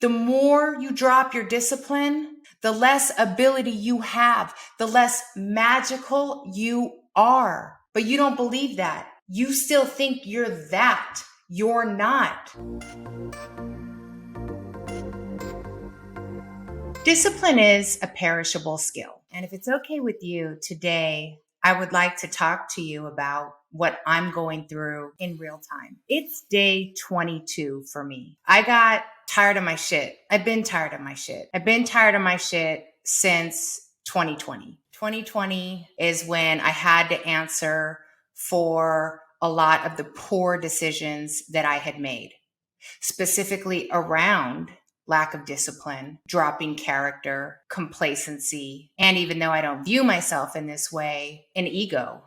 The more you drop your discipline, the less ability you have, the less magical you are. But you don't believe that. You still think you're that. You're not. Discipline is a perishable skill. And if it's okay with you today, I would like to talk to you about what I'm going through in real time. It's day 22 for me. I got tired of my shit. I've been tired of my shit. I've been tired of my shit since 2020. 2020 is when I had to answer for a lot of the poor decisions that I had made, specifically around lack of discipline, dropping character, complacency, and even though I don't view myself in this way, an ego.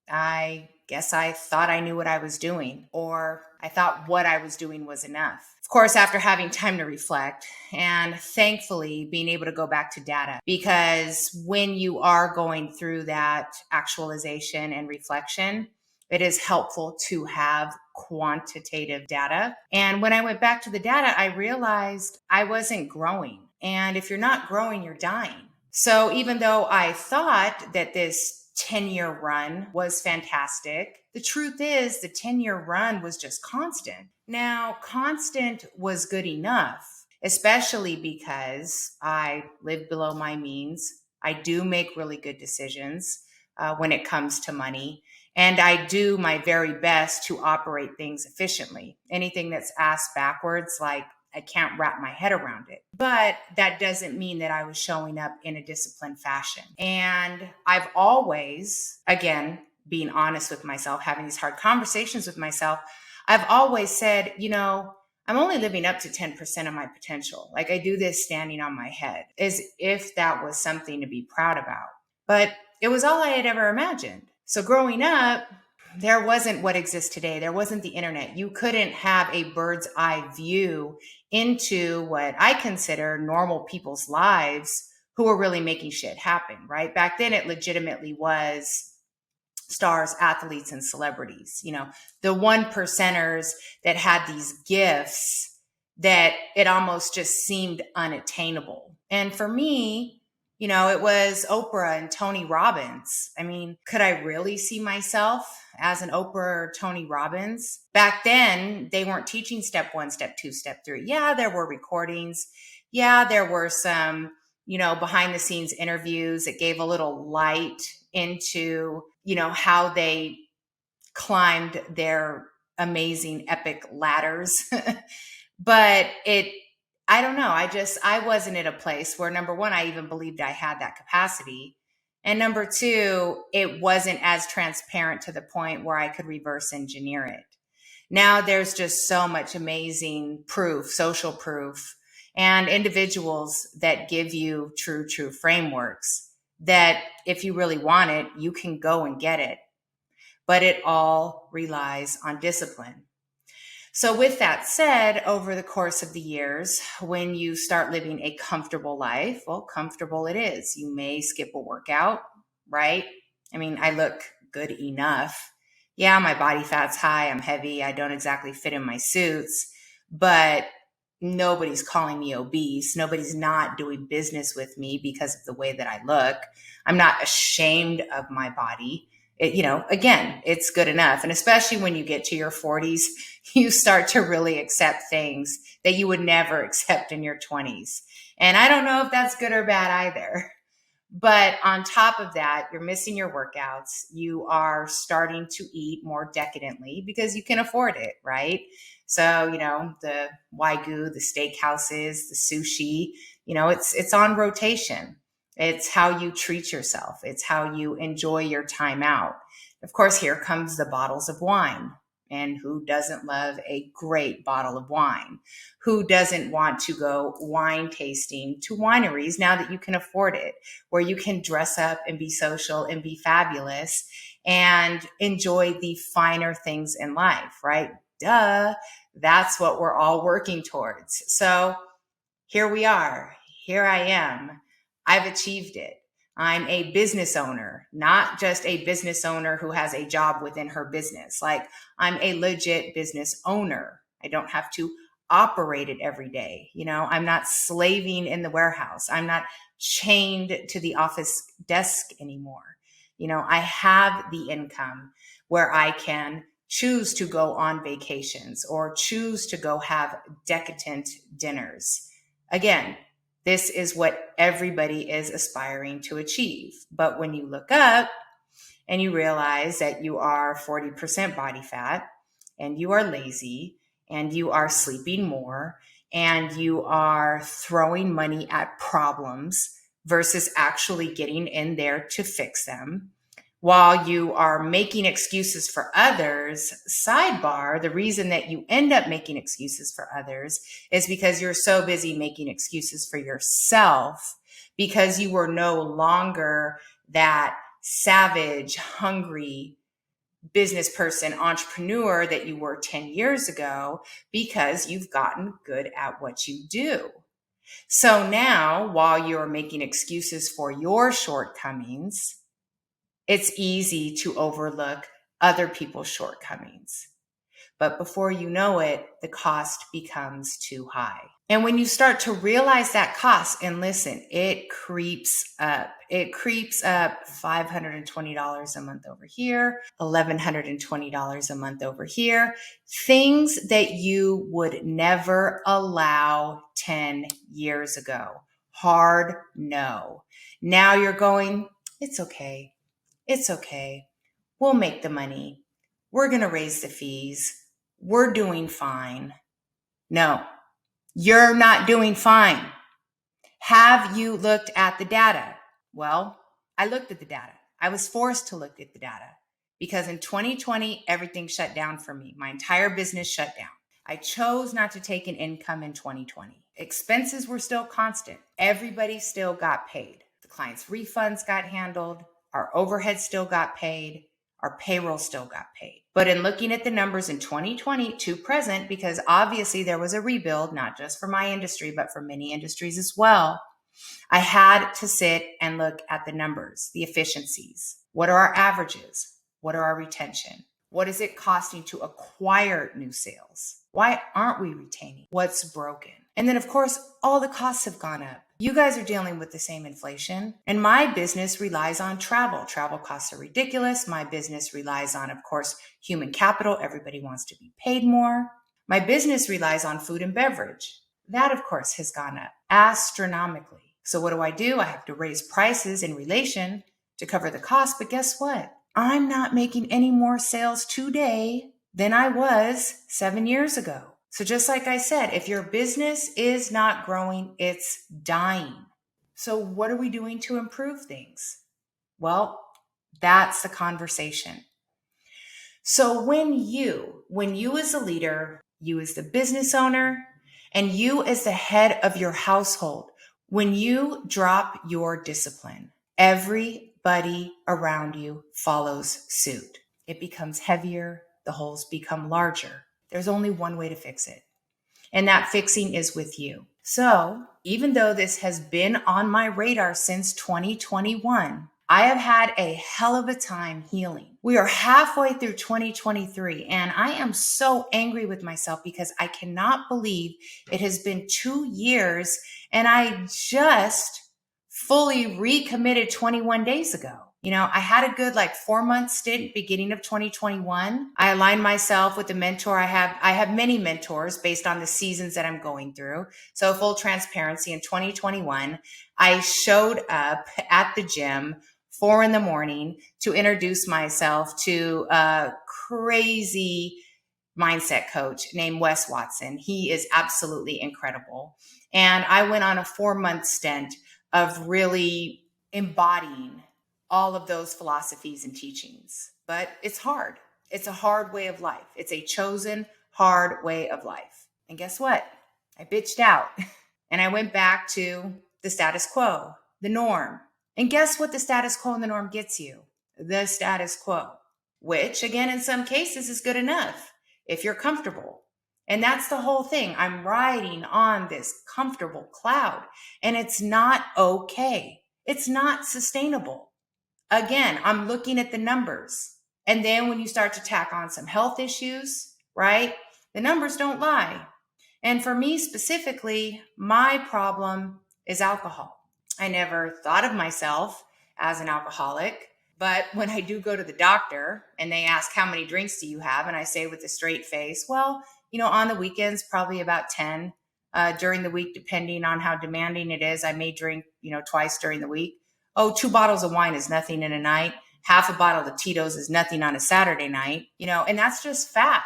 I guess I thought I knew what I was doing, or I thought what I was doing was enough. Of course, after having time to reflect and thankfully being able to go back to data, because when you are going through that actualization and reflection, it is helpful to have quantitative data. And when I went back to the data, I realized I wasn't growing. And if you're not growing, you're dying. So even though I thought that this 10-year run was fantastic, the truth is the 10-year run was just constant. Now, constant was good enough, especially because I live below my means. I do make really good decisions when it comes to money. And I do my very best to operate things efficiently. Anything that's asked backwards, like I can't wrap my head around it. But that doesn't mean that I was showing up in a disciplined fashion. And I've always, again, being honest with myself, having these hard conversations with myself, I've always said, I'm only living up to 10% of my potential. Like I do this standing on my head, as if that was something to be proud about. But it was all I had ever imagined. So growing up, there wasn't what exists today. There wasn't the internet. You couldn't have a bird's eye view into what I consider normal people's lives who were really making shit happen, right? Back then, it legitimately was stars, athletes, and celebrities, the one percenters that had these gifts that it almost just seemed unattainable. And for me, it was Oprah and Tony Robbins. I mean, could I really see myself as an Oprah or Tony Robbins? Back then, they weren't teaching step 1, step 2, step 3. Yeah, there were recordings. Yeah, there were some, behind the scenes interviews that gave a little light into, how they climbed their amazing epic ladders. But I don't know. I wasn't at a place where, number one, I even believed I had that capacity. And number two, it wasn't as transparent to the point where I could reverse engineer it. Now there's just so much amazing proof, social proof, and individuals that give you true frameworks that if you really want it, you can go and get it. But it all relies on discipline. So with that said, over the course of the years, when you start living a comfortable life, well, comfortable it is. You may skip a workout, right? I mean, I look good enough. Yeah, my body fat's high. I'm heavy. I don't exactly fit in my suits, but nobody's calling me obese. Nobody's not doing business with me because of the way that I look. I'm not ashamed of my body. Again, it's good enough. And especially when you get to your 40s, you start to really accept things that you would never accept in your 20s. And I don't know if that's good or bad either. But on top of that, you're missing your workouts. You are starting to eat more decadently because you can afford it, right? So, the Wagyu, the steakhouses, the sushi, it's on rotation. It's how you treat yourself. It's how you enjoy your time out. Of course, here comes the bottles of wine. And who doesn't love a great bottle of wine? Who doesn't want to go wine tasting to wineries now that you can afford it, where you can dress up and be social and be fabulous and enjoy the finer things in life, right? Duh. That's what we're all working towards. So here we are. Here I am. I've achieved it. I'm a business owner, not just a business owner who has a job within her business. Like I'm a legit business owner. I don't have to operate it every day. I'm not slaving in the warehouse. I'm not chained to the office desk anymore. I have the income where I can choose to go on vacations or choose to go have decadent dinners. Again, this is what everybody is aspiring to achieve. But when you look up and you realize that you are 40% body fat and you are lazy and you are sleeping more and you are throwing money at problems versus actually getting in there to fix them, while you are making excuses for others, sidebar, the reason that you end up making excuses for others is because you're so busy making excuses for yourself because you were no longer that savage, hungry business person, entrepreneur that you were 10 years ago because you've gotten good at what you do. So now, while you're making excuses for your shortcomings, it's easy to overlook other people's shortcomings. But before you know it, the cost becomes too high. And when you start to realize that cost, and listen, it creeps up. It creeps up $520 a month over here, $1,120 a month over here. Things that you would never allow 10 years ago. Hard no. Now you're going, it's okay. It's okay. We'll make the money. We're going to raise the fees. We're doing fine. No, you're not doing fine. Have you looked at the data? Well, I looked at the data. I was forced to look at the data because in 2020, everything shut down for me. My entire business shut down. I chose not to take an income in 2020. Expenses were still constant. Everybody still got paid. The clients' refunds got handled. Our overhead still got paid. Our payroll still got paid. But in looking at the numbers in 2020 to present, because obviously there was a rebuild, not just for my industry, but for many industries as well, I had to sit and look at the numbers, the efficiencies. What are our averages? What are our retention? What is it costing to acquire new sales? Why aren't we retaining? What's broken? And then, of course, all the costs have gone up. You guys are dealing with the same inflation. And my business relies on travel. Travel costs are ridiculous. My business relies on, of course, human capital. Everybody wants to be paid more. My business relies on food and beverage. That, of course, has gone up astronomically. So what do? I have to raise prices in relation to cover the cost. But guess what? I'm not making any more sales today than I was 7 years ago. So just like I said, if your business is not growing, it's dying. So what are we doing to improve things? Well, that's the conversation. So when you as a leader, you as the business owner, and you as the head of your household, when you drop your discipline, everybody around you follows suit. It becomes heavier. The holes become larger. There's only one way to fix it. And that fixing is with you. So even though this has been on my radar since 2021, I have had a hell of a time healing. We are halfway through 2023, and I am so angry with myself because I cannot believe it has been 2 years and I just fully recommitted 21 days ago. I had a good 4-month stint beginning of 2021. I aligned myself with a mentor. I have many mentors based on the seasons that I'm going through. So full transparency, in 2021, I showed up at the gym 4 a.m. to introduce myself to a crazy mindset coach named Wes Watson. He is absolutely incredible. And I went on a 4-month stint of really embodying all of those philosophies and teachings. But it's hard. It's a hard way of life. It's a chosen hard way of life. And guess what? I bitched out and I went back to the status quo, the norm. And guess what the status quo and the norm gets you? The status quo, which again, in some cases is good enough if you're comfortable. And that's the whole thing. I'm riding on this comfortable cloud and it's not okay. It's not sustainable. Again, I'm looking at the numbers. And then when you start to tack on some health issues, right? The numbers don't lie. And for me specifically, my problem is alcohol. I never thought of myself as an alcoholic, but when I do go to the doctor and they ask, how many drinks do you have? And I say with a straight face, well, on the weekends, probably about 10. During the week, depending on how demanding it is, I may drink, twice during the week. Oh, 2 bottles of wine is nothing in a night. Half a bottle of Tito's is nothing on a Saturday night, and that's just fact.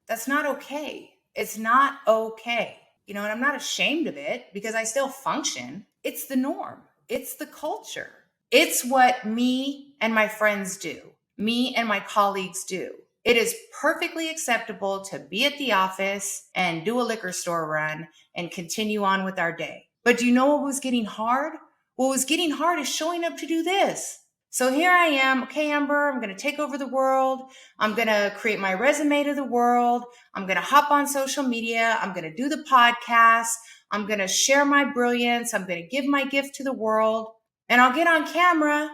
That's not okay. It's not okay. And I'm not ashamed of it because I still function. It's the norm. It's the culture. It's what me and my friends do. Me and my colleagues do. It is perfectly acceptable to be at the office and do a liquor store run and continue on with our day. But do you know what was getting hard? What was getting hard is showing up to do this. So here I am. Okay, Amber, I'm going to take over the world. I'm going to create my resume to the world. I'm going to hop on social media. I'm going to do the podcast. I'm going to share my brilliance. I'm going to give my gift to the world. And I'll get on camera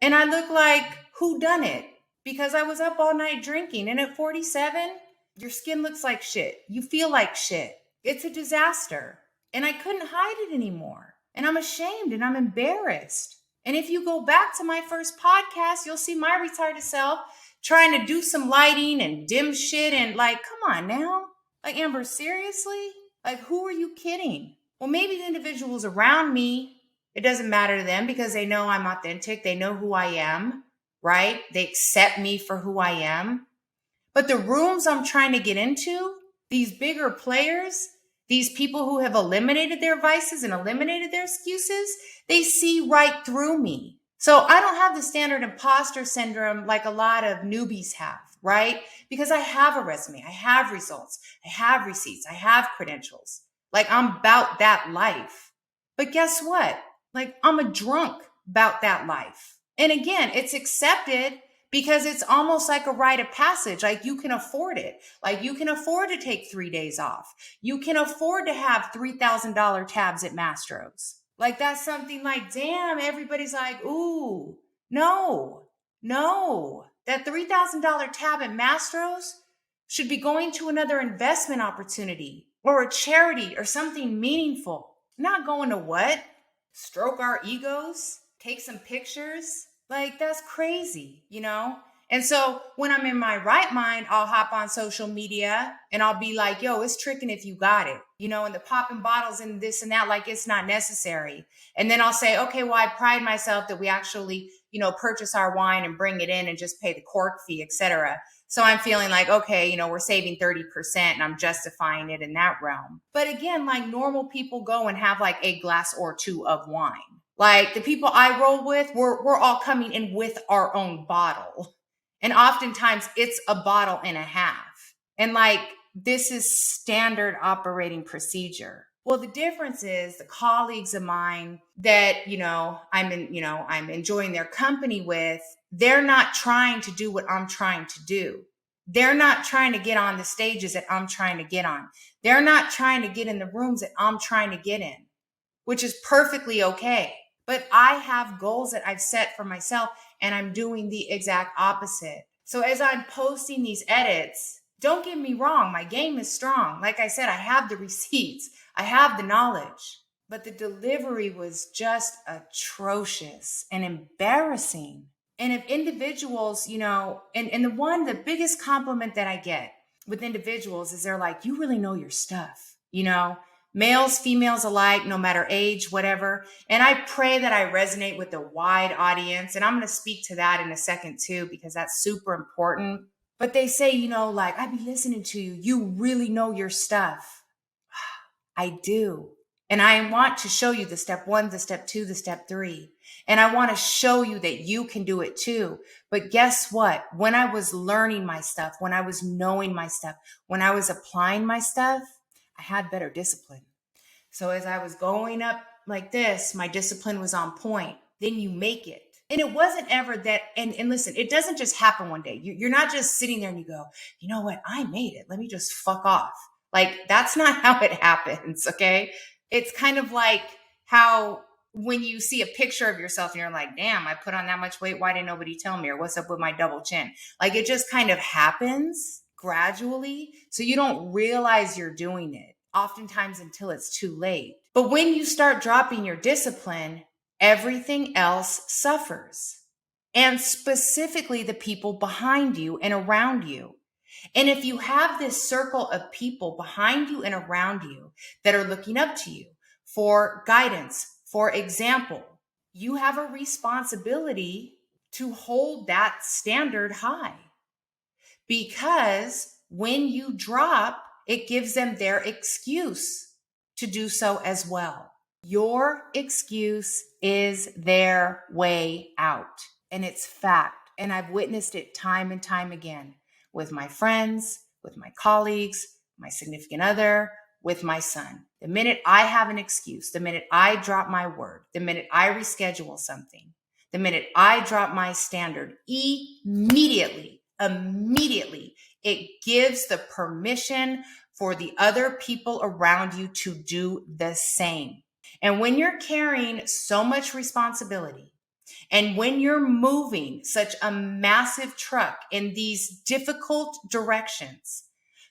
and I look like who done it because I was up all night drinking. And at 47, your skin looks like shit. You feel like shit. It's a disaster. And I couldn't hide it anymore. And I'm ashamed and I'm embarrassed. And if you go back to my first podcast, you'll see my retarded self trying to do some lighting and dim shit and come on now. Amber, seriously? Who are you kidding? Well, maybe the individuals around me, it doesn't matter to them because they know I'm authentic. They know who I am, right? They accept me for who I am. But the rooms I'm trying to get into, these bigger players, these people who have eliminated their vices and eliminated their excuses, they see right through me. So I don't have the standard imposter syndrome like a lot of newbies have, right? Because I have a resume, I have results, I have receipts, I have credentials. I'm about that life. But guess what? I'm a drunk about that life. And again, it's accepted because it's almost like a rite of passage. You can afford it. You can afford to take 3 days off. You can afford to have $3,000 tabs at Mastro's. That's something damn, everybody's ooh, no. That $3,000 tab at Mastro's should be going to another investment opportunity or a charity or something meaningful. Not going to what? Stroke our egos? Take some pictures? That's crazy, And so when I'm in my right mind, I'll hop on social media and I'll be like, yo, it's tricking if you got it, and the popping bottles and this and that, it's not necessary. And then I'll say, okay, well, I pride myself that we actually, purchase our wine and bring it in and just pay the cork fee, etc. So I'm feeling okay, we're saving 30% and I'm justifying it in that realm. But again, normal people go and have a glass or two of wine. The people I roll with, we're all coming in with our own bottle. And oftentimes it's a bottle and a half. And this is standard operating procedure. Well, the difference is the colleagues of mine that, I'm enjoying their company with, they're not trying to do what I'm trying to do. They're not trying to get on the stages that I'm trying to get on. They're not trying to get in the rooms that I'm trying to get in, which is perfectly okay. But I have goals that I've set for myself and I'm doing the exact opposite. So as I'm posting these edits, don't get me wrong, my game is strong. Like I said, I have the receipts, I have the knowledge, but the delivery was just atrocious and embarrassing. And if individuals, and the biggest compliment that I get with individuals is they're like, you really know your stuff, males, females alike, no matter age, whatever. And I pray that I resonate with a wide audience. And I'm going to speak to that in a second too, because that's super important. But they say, I be listening to you. You really know your stuff. I do. And I want to show you the step 1, the step 2, the step 3. And I want to show you that you can do it too. But guess what? When I was learning my stuff, when I was knowing my stuff, when I was applying my stuff, I had better discipline. So as I was going up like this, my discipline was on point. Then you make it. And it wasn't ever that, and listen, it doesn't just happen one day. You're not just sitting there and you go, you know what? I made it. Let me just fuck off. That's not how it happens, okay? It's kind of like how when you see a picture of yourself and you're like, damn, I put on that much weight. Why didn't nobody tell me? Or what's up with my double chin? It just kind of happens gradually. So you don't realize you're doing it. oftentimes until it's too late. But when you start dropping your discipline, everything else suffers. And specifically the people behind you and around you. And if you have this circle of people behind you and around you that are looking up to you for guidance, for example, you have a responsibility to hold that standard high. Because when you drop, it gives them their excuse to do so as well. Your excuse is their way out. And it's fact. And I've witnessed it time and time again with my friends, with my colleagues, my significant other, with my son. The minute I have an excuse, the minute I drop my word, the minute I reschedule something, the minute I drop my standard, immediately, it gives the permission for the other people around you to do the same. And when you're carrying so much responsibility, and when you're moving such a massive truck in these difficult directions,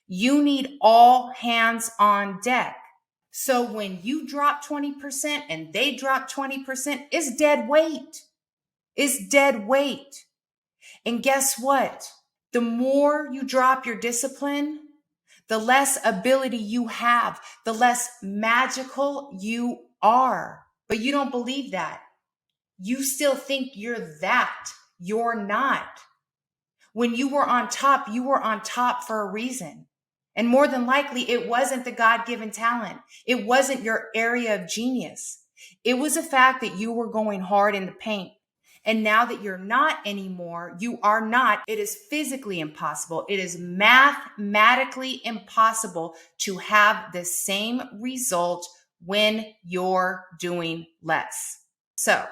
you need all hands on deck. So when you drop 20% and they drop 20%, it's dead weight. It's dead weight. And guess what? The more you drop your discipline, the less ability you have, the less magical you are. But you don't believe that. You still think you're that. You're not. When you were on top for a reason. And more than likely, it wasn't the God-given talent. It wasn't your area of genius. It was the fact that you were going hard in the paint. And now that you're not anymore, you are not. It is physically impossible. It is mathematically impossible to have the same result when you're doing less. So,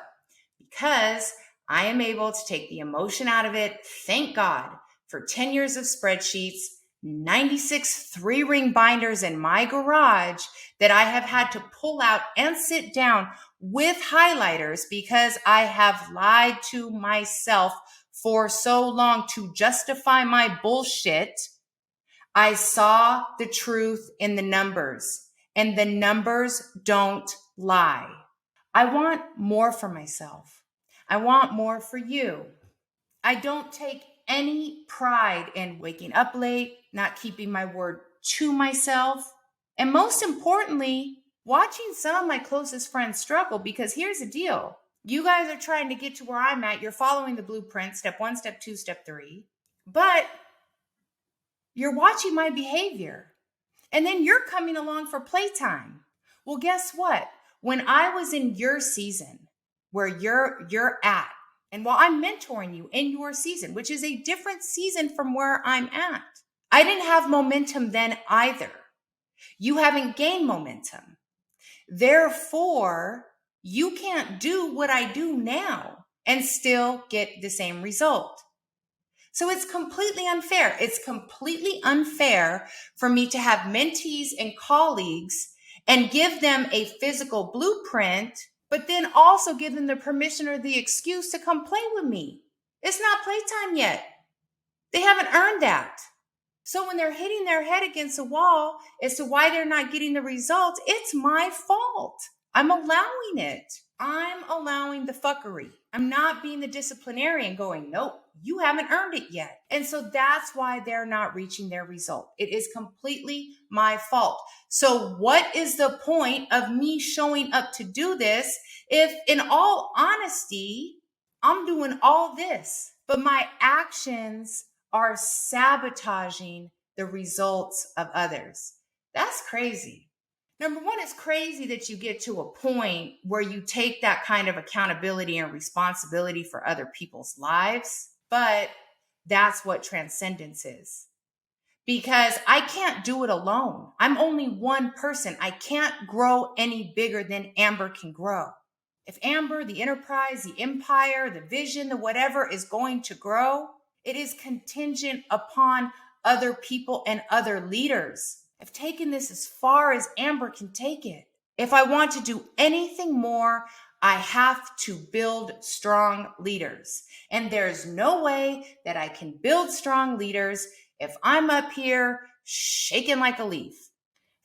because I am able to take the emotion out of it, thank God for 10 years of spreadsheets, 96 3-ring binders in my garage that I have had to pull out and sit down with highlighters because I have lied to myself for so long to justify my bullshit. I saw the truth in the numbers, and the numbers don't lie. I want more for myself. I want more for you. I don't take any pride in waking up late, not keeping my word to myself, and most importantly, watching some of my closest friends struggle, because here's the deal. You guys are trying to get to where I'm at. You're following the blueprint, step 1, step 2, step 3, but you're watching my behavior. And then you're coming along for playtime. Well, guess what? When I was in your season where you're at, and while I'm mentoring you in your season, which is a different season from where I'm at, I didn't have momentum then either. You haven't gained momentum. Therefore, you can't do what I do now and still get the same result. So it's completely unfair. It's completely unfair for me to have mentees and colleagues and give them a physical blueprint, but then also give them the permission or the excuse to come play with me. It's not playtime yet. They haven't earned that. So when they're hitting their head against a wall as to why they're not getting the results, it's my fault. I'm allowing it. I'm allowing the fuckery. I'm not being the disciplinarian going, nope, you haven't earned it yet. And so that's why they're not reaching their result. It is completely my fault. So what is the point of me showing up to do this if, in all honesty, I'm doing all this, but my actions are sabotaging the results of others? That's crazy. Number one, it's crazy that you get to a point where you take that kind of accountability and responsibility for other people's lives, but that's what transcendence is. Because I can't do it alone. I'm only one person. I can't grow any bigger than Amber can grow. If Amber, the enterprise, the empire, the vision, the whatever is going to grow, it is contingent upon other people and other leaders. I've taken this as far as Amber can take it. If I want to do anything more, I have to build strong leaders. And there's no way that I can build strong leaders if I'm up here shaking like a leaf.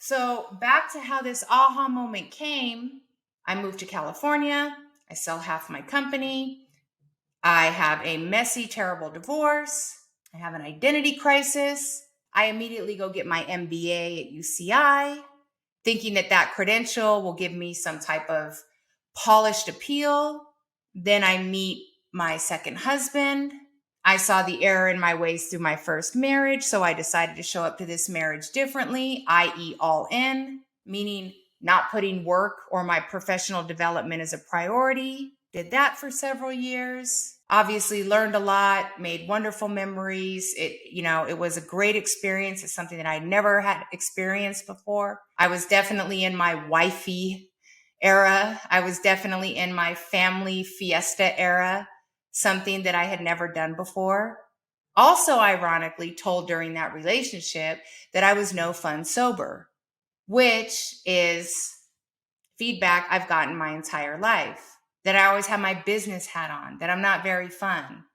So back to how this aha moment came. I moved to California. I sell half my company. I have a messy, terrible divorce. I have an identity crisis. I immediately go get my MBA at UCI, thinking that that credential will give me some type of polished appeal. Then I meet my second husband. I saw the error in my ways through my first marriage, so I decided to show up to this marriage differently, i.e., all in, meaning not putting work or my professional development as a priority. Did that for several years. Obviously learned a lot, made wonderful memories. It was a great experience. It's something that I never had experienced before. I was definitely in my wifey era. I was definitely in my family fiesta era, something that I had never done before. Also, ironically, told during that relationship that I was no fun sober, which is feedback I've gotten my entire life, that I always have my business hat on, that I'm not very fun.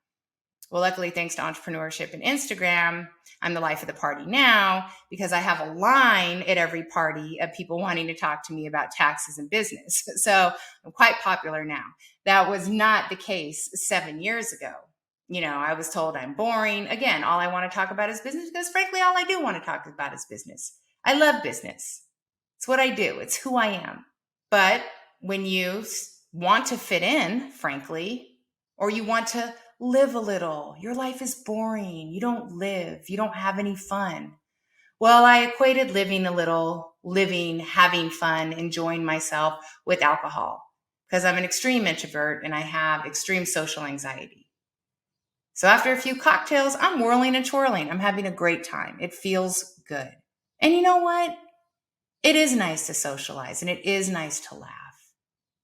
Well, luckily, thanks to entrepreneurship and Instagram, I'm the life of the party now because I have a line at every party of people wanting to talk to me about taxes and business. So I'm quite popular now. That was not the case 7 years ago. I was told I'm boring. Again, all I want to talk about is business because frankly, all I do want to talk about is business. I love business. It's what I do. It's who I am. But when you want to fit in, frankly, or you want to live a little, your life is boring. You don't live. You don't have any fun. Well, I equated living a little, having fun, enjoying myself with alcohol because I'm an extreme introvert and I have extreme social anxiety. So after a few cocktails, I'm whirling and twirling. I'm having a great time. It feels good. And you know what? It is nice to socialize and it is nice to laugh.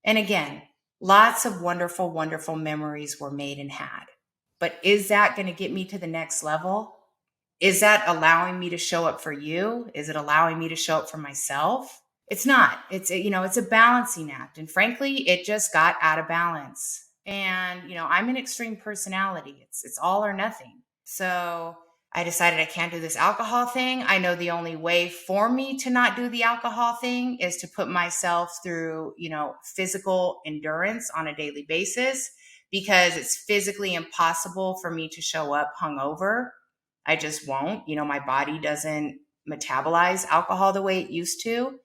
And again, lots of wonderful, wonderful memories were made and had. But is that going to get me to the next level? Is that allowing me to show up for you? Is it allowing me to show up for myself? It's not. It's a balancing act. And frankly, it just got out of balance. And, I'm an extreme personality. It's all or nothing. So I decided I can't do this alcohol thing. I know the only way for me to not do the alcohol thing is to put myself through, physical endurance on a daily basis because it's physically impossible for me to show up hungover. I just won't. My body doesn't metabolize alcohol the way it used to.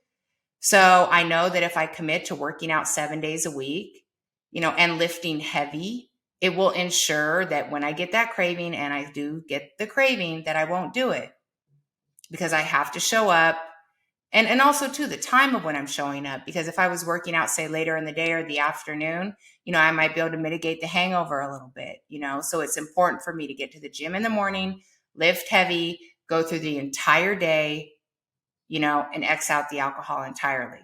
So I know that if I commit to working out 7 days a week, and lifting heavy, it will ensure that when I get that craving, and I do get the craving, that I won't do it because I have to show up. And also too, the time of when I'm showing up, because if I was working out, say later in the day or the afternoon, I might be able to mitigate the hangover a little bit, so it's important for me to get to the gym in the morning, lift heavy, go through the entire day, and X out the alcohol entirely.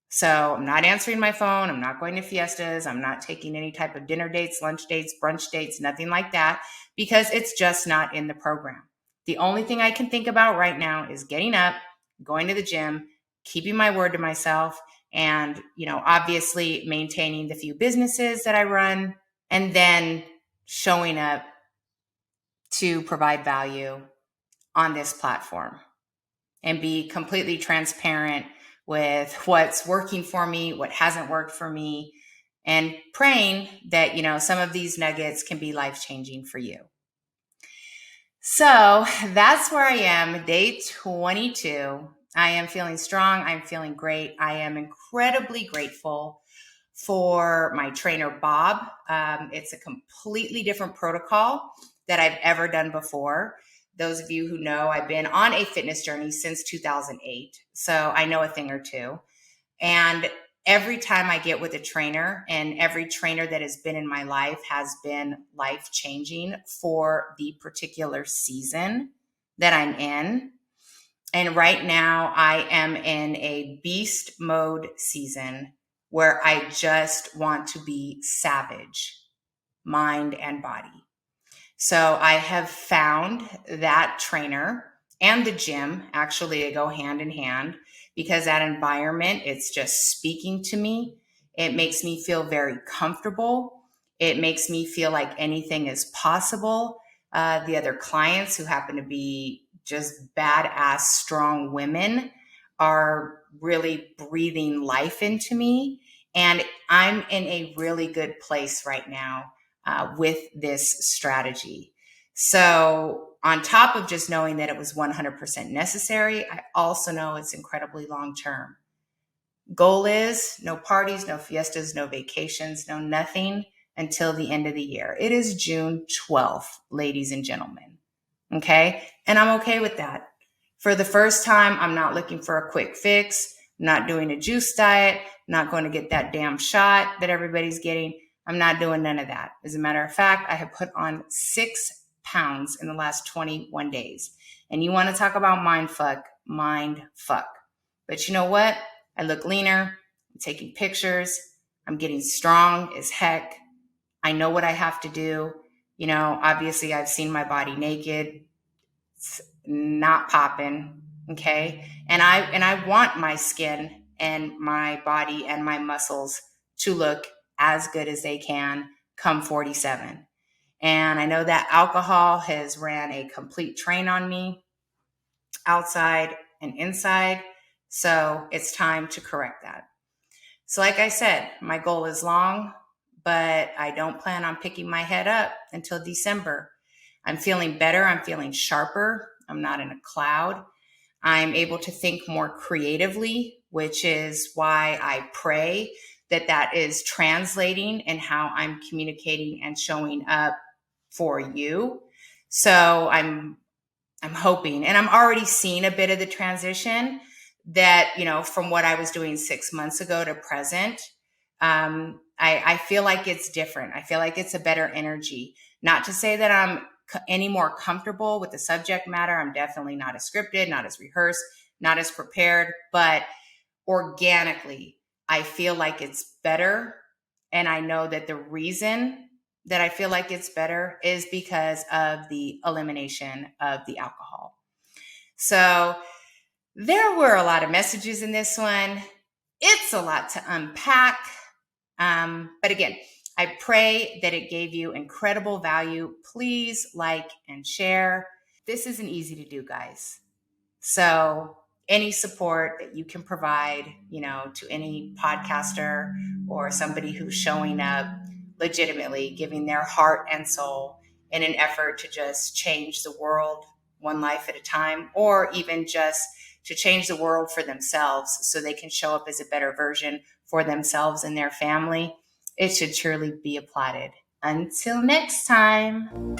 So I'm not answering my phone. I'm not going to fiestas. I'm not taking any type of dinner dates, lunch dates, brunch dates, nothing like that, because it's just not in the program. The only thing I can think about right now is getting up, going to the gym, keeping my word to myself, and, obviously maintaining the few businesses that I run, and then showing up to provide value on this platform and be completely transparent with what's working for me, what hasn't worked for me, and praying that, some of these nuggets can be life-changing for you. So that's where I am, day 22. I am feeling strong. I'm feeling great. I am incredibly grateful for my trainer, Bob. It's a completely different protocol that I've ever done before. Those of you who know, I've been on a fitness journey since 2008. So I know a thing or two. And every time I get with a trainer, and every trainer that has been in my life has been life-changing for the particular season that I'm in. And right now I am in a beast mode season where I just want to be savage, mind and body. So I have found that trainer and the gym, actually they go hand in hand, because that environment, it's just speaking to me. It makes me feel very comfortable. It makes me feel like anything is possible. The other clients, who happen to be just badass, strong women, are really breathing life into me. And I'm in a really good place right now with this strategy. So, on top of just knowing that it was 100% necessary, I also know it's incredibly long term. Goal is no parties, no fiestas, no vacations, no nothing until the end of the year. It is June 12th, ladies and gentlemen. Okay. And I'm okay with that. For the first time, I'm not looking for a quick fix, not doing a juice diet, not going to get that damn shot that everybody's getting. I'm not doing none of that. As a matter of fact, I have put on 6 pounds in the last 21 days. And you want to talk about mind fuck. But you know what? I look leaner. I'm taking pictures. I'm getting strong as heck. I know what I have to do. You know, obviously I've seen my body naked. It's not popping. Okay. And I want my skin and my body and my muscles to look as good as they can come 47. And I know that alcohol has ran a complete train on me, outside and inside. So it's time to correct that. So like I said, my goal is long, but I don't plan on picking my head up until December. I'm feeling better. I'm feeling sharper. I'm not in a cloud. I'm able to think more creatively, which is why I pray that that is translating in how I'm communicating and showing up for you. So I'm hoping, and I'm already seeing a bit of the transition that, you know, from what I was doing 6 months ago to present. I feel like it's different. I feel like it's a better energy. Not to say that I'm any more comfortable with the subject matter. I'm definitely not as scripted, not as rehearsed, not as prepared, but organically, I feel like it's better. And I know that the reason that I feel like it's better is because of the elimination of the alcohol. So there were a lot of messages in this one. It's a lot to unpack. But again, I pray that it gave you incredible value. Please like and share. This isn't easy to do, guys. So any support that you can provide, you know, to any podcaster or somebody who's showing up legitimately, giving their heart and soul in an effort to just change the world one life at a time, or even just to change the world for themselves so they can show up as a better version for themselves and their family, it should truly be applauded. Until next time.